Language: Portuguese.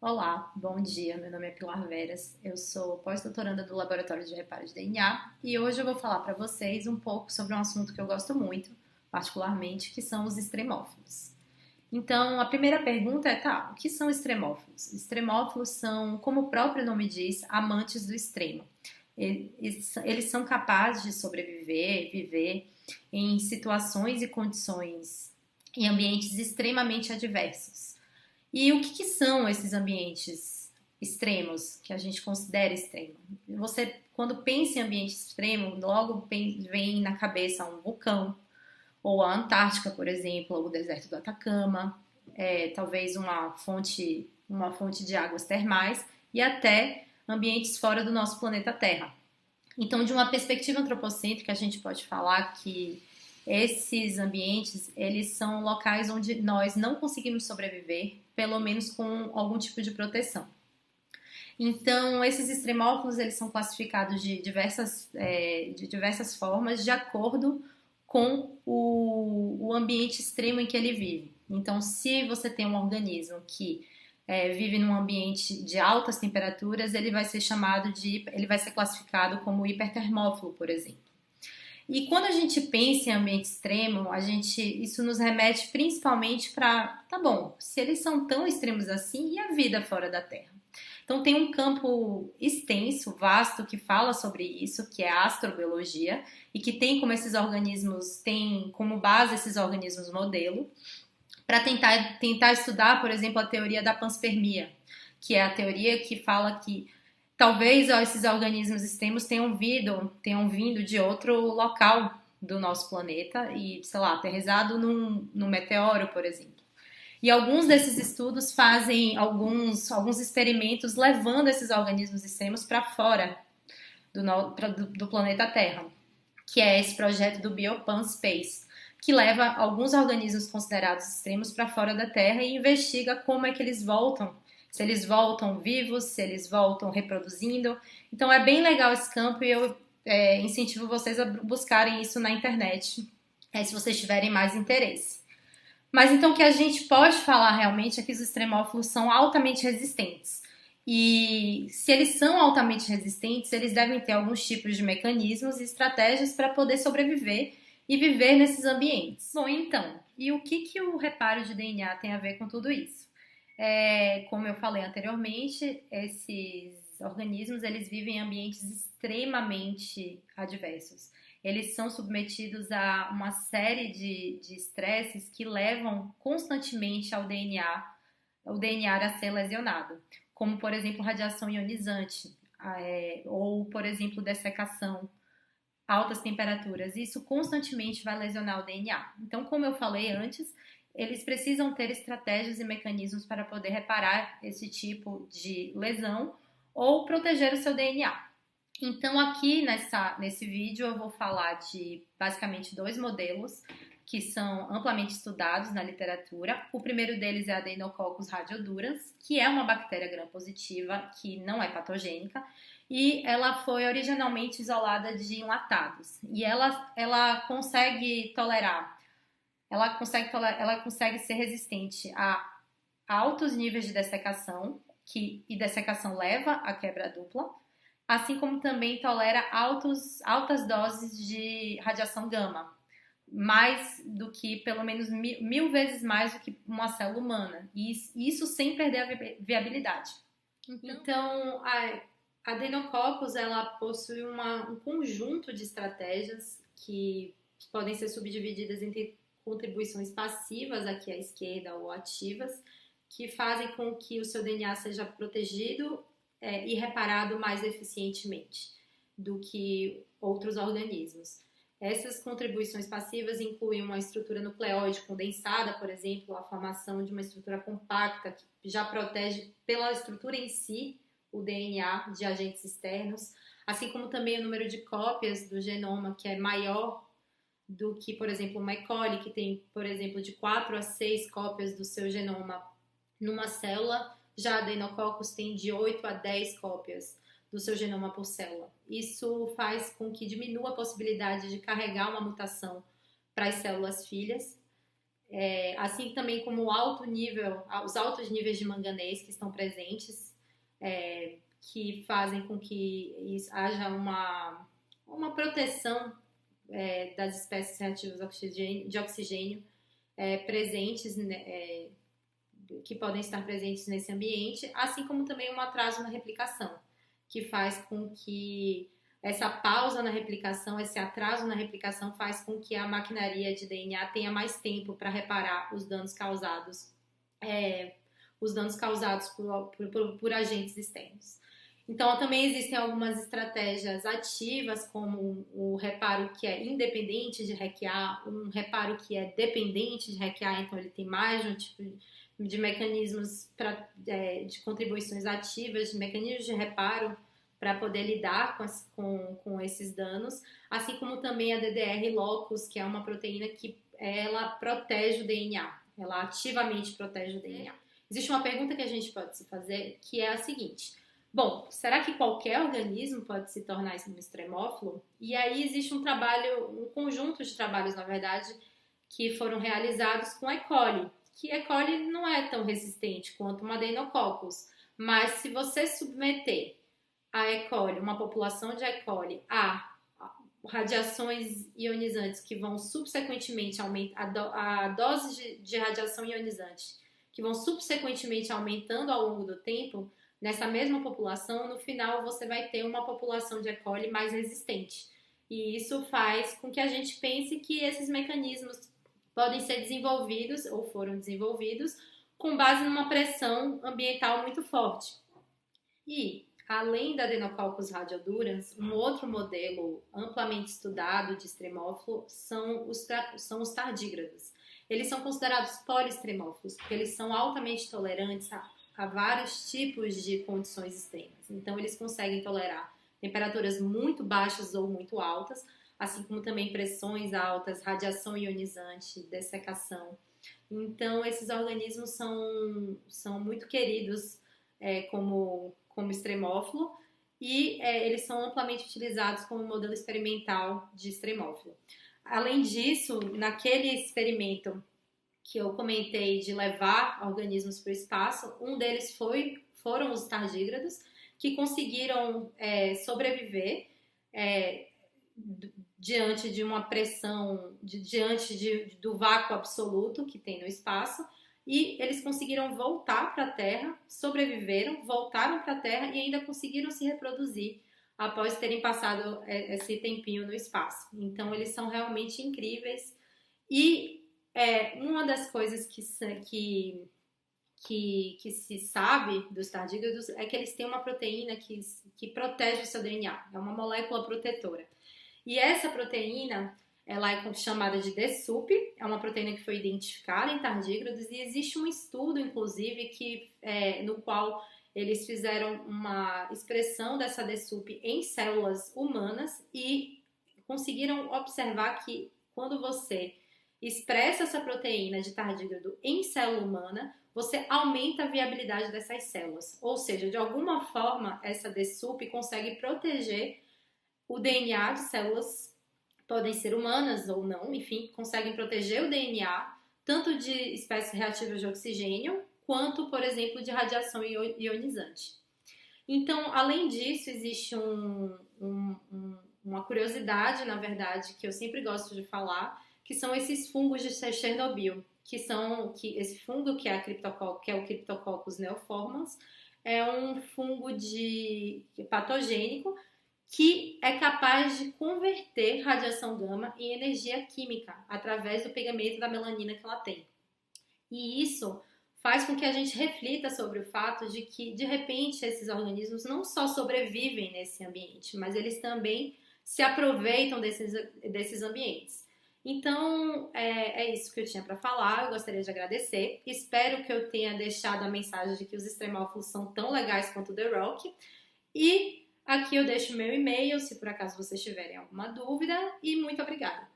Olá, bom dia. Meu nome é Pilar Veras. Eu sou pós-doutoranda do Laboratório de Reparo de DNA e hoje eu vou falar para vocês um pouco sobre um assunto que eu gosto muito, particularmente, que são os extremófilos. Então, a primeira pergunta é, o que são extremófilos? Extremófilos são, como o próprio nome diz, amantes do extremo. Eles são capazes de sobreviver, viver em situações e condições, em ambientes extremamente adversos. E o que são esses ambientes extremos, que a gente considera extremo? Você, quando pensa em ambiente extremo, logo vem na cabeça um vulcão, ou a Antártica, por exemplo, ou o deserto do Atacama, talvez uma fonte de águas termais, e até ambientes fora do nosso planeta Terra. Então, de uma perspectiva antropocêntrica, a gente pode falar que esses ambientes, eles são locais onde nós não conseguimos sobreviver, pelo menos com algum tipo de proteção. Então, esses extremófilos, eles são classificados de diversas formas, de acordo com o ambiente extremo em que ele vive. Então, se você tem um organismo que vive num ambiente de altas temperaturas, ele vai ser classificado como hipertermófilo, por exemplo. E quando a gente pensa em ambiente extremo, isso nos remete principalmente para, tá bom, se eles são tão extremos assim, e a vida fora da Terra? Então tem um campo extenso, vasto, que fala sobre isso, que é a astrobiologia, e que tem como base esses organismos modelo, para tentar estudar, por exemplo, a teoria da panspermia, que é a teoria que fala que talvez esses organismos extremos tenham vindo de outro local do nosso planeta e, sei lá, aterrissado num meteoro, por exemplo. E alguns desses estudos fazem alguns experimentos levando esses organismos extremos para fora do planeta Terra, que é esse projeto do Biopan Space, que leva alguns organismos considerados extremos para fora da Terra e investiga como é que eles voltam, se eles voltam vivos, se eles voltam reproduzindo. Então é bem legal esse campo e eu incentivo vocês a buscarem isso na internet, se vocês tiverem mais interesse. Mas então o que a gente pode falar realmente é que os extremófilos são altamente resistentes. E se eles são altamente resistentes, eles devem ter alguns tipos de mecanismos e estratégias para poder sobreviver e viver nesses ambientes. Bom, então, e o que o reparo de DNA tem a ver com tudo isso? Como eu falei anteriormente, esses organismos eles vivem em ambientes extremamente adversos. Eles são submetidos a uma série de estresses que levam constantemente o DNA a ser lesionado, como por exemplo radiação ionizante, ou por exemplo dessecação, altas temperaturas. Isso constantemente vai lesionar o DNA. Então, como eu falei antes, eles precisam ter estratégias e mecanismos para poder reparar esse tipo de lesão ou proteger o seu DNA. Então, aqui nesse vídeo, eu vou falar de basicamente dois modelos que são amplamente estudados na literatura. O primeiro deles é a Deinococcus radiodurans, que é uma bactéria gram-positiva que não é patogênica e ela foi originalmente isolada de enlatados. E ela consegue tolerar, ela consegue ser resistente a altos níveis de dessecação, e dessecação leva à quebra dupla, assim como também tolera altas doses de radiação gama, mais do que, pelo menos mil vezes mais do que uma célula humana, e isso sem perder a viabilidade. Então a Adeinococcus, ela possui um conjunto de estratégias que podem ser subdivididas entre contribuições passivas, aqui à esquerda, ou ativas, que fazem com que o seu DNA seja protegido e reparado mais eficientemente do que outros organismos. Essas contribuições passivas incluem uma estrutura nucleóide condensada, por exemplo, a formação de uma estrutura compacta que já protege pela estrutura em si o DNA de agentes externos, assim como também o número de cópias do genoma, que é maior do que, por exemplo, uma E. coli, que tem, por exemplo, de 4 a 6 cópias do seu genoma numa célula. Já a Adeinococcus tem de 8 a 10 cópias do seu genoma por célula. Isso faz com que diminua a possibilidade de carregar uma mutação para as células filhas. assim também como os altos níveis de manganês que estão presentes, que fazem com que haja uma proteção das espécies reativas de oxigênio presentes, né, que podem estar presentes nesse ambiente, assim como também um atraso na replicação, que faz com que essa pausa na replicação, esse atraso na replicação faz com que a maquinaria de DNA tenha mais tempo para reparar os danos causados por agentes externos. Então, também existem algumas estratégias ativas, como o reparo que é independente de REC-A, um reparo que é dependente de REC-A, então ele tem mais um tipo de mecanismos de contribuições ativas, de mecanismos de reparo para poder lidar com esses danos, assim como também a DDR-locus, que é uma proteína que ela protege o DNA, ela ativamente protege o DNA. Existe uma pergunta que a gente pode se fazer, que é a seguinte: bom, será que qualquer organismo pode se tornar um extremófilo? E aí existe um conjunto de trabalhos, na verdade, que foram realizados com E. coli, que E. coli não é tão resistente quanto uma Adenococcus, mas se você submeter a E. coli, uma população de E. coli, a radiações ionizantes que vão subsequentemente aumentar, a dose de radiação ionizante que vão subsequentemente aumentando ao longo do tempo, nessa mesma população, no final você vai ter uma população de E. coli mais resistente. E isso faz com que a gente pense que esses mecanismos podem ser desenvolvidos, ou foram desenvolvidos, com base numa pressão ambiental muito forte. E, além da Adenococcus radiodurans, um outro modelo amplamente estudado de extremófilo são os tardígrados. Eles são considerados poliextremófilos, porque eles são altamente tolerantes a vários tipos de condições extremas. Então, eles conseguem tolerar temperaturas muito baixas ou muito altas, assim como também pressões altas, radiação ionizante, dessecação. Então, esses organismos são muito queridos como extremófilo e eles são amplamente utilizados como modelo experimental de extremófilo. Além disso, naquele experimento que eu comentei de levar organismos para o espaço, um deles foram os tardígrados, que conseguiram sobreviver diante de uma pressão, diante do vácuo absoluto que tem no espaço, e eles conseguiram voltar para a Terra, sobreviveram, voltaram para a Terra e ainda conseguiram se reproduzir após terem passado esse tempinho no espaço. Então, eles são realmente incríveis. E uma das coisas que se sabe dos tardígrados é que eles têm uma proteína que protege o seu DNA. É uma molécula protetora. E essa proteína, ela é chamada de DSUP, é uma proteína que foi identificada em tardígrados e existe um estudo, inclusive, no qual eles fizeram uma expressão dessa DSUP em células humanas e conseguiram observar que quando você expressa essa proteína de tardígrado em célula humana, você aumenta a viabilidade dessas células. Ou seja, de alguma forma, essa DSUP consegue proteger o DNA de células, podem ser humanas ou não, enfim, conseguem proteger o DNA tanto de espécies reativas de oxigênio quanto, por exemplo, de radiação ionizante. Então, além disso, existe uma curiosidade, na verdade, que eu sempre gosto de falar, que são esses fungos de Chernobyl, esse fungo que é o Cryptococcus neoformans, é um fungo patogênico que é capaz de converter radiação gama em energia química através do pegamento da melanina que ela tem. E isso faz com que a gente reflita sobre o fato de que, de repente, esses organismos não só sobrevivem nesse ambiente, mas eles também se aproveitam desses ambientes. Então, é isso que eu tinha para falar. Eu gostaria de agradecer. Espero que eu tenha deixado a mensagem de que os extremófilos são tão legais quanto o The Rock. E aqui eu deixo meu e-mail, se por acaso vocês tiverem alguma dúvida. E muito obrigada!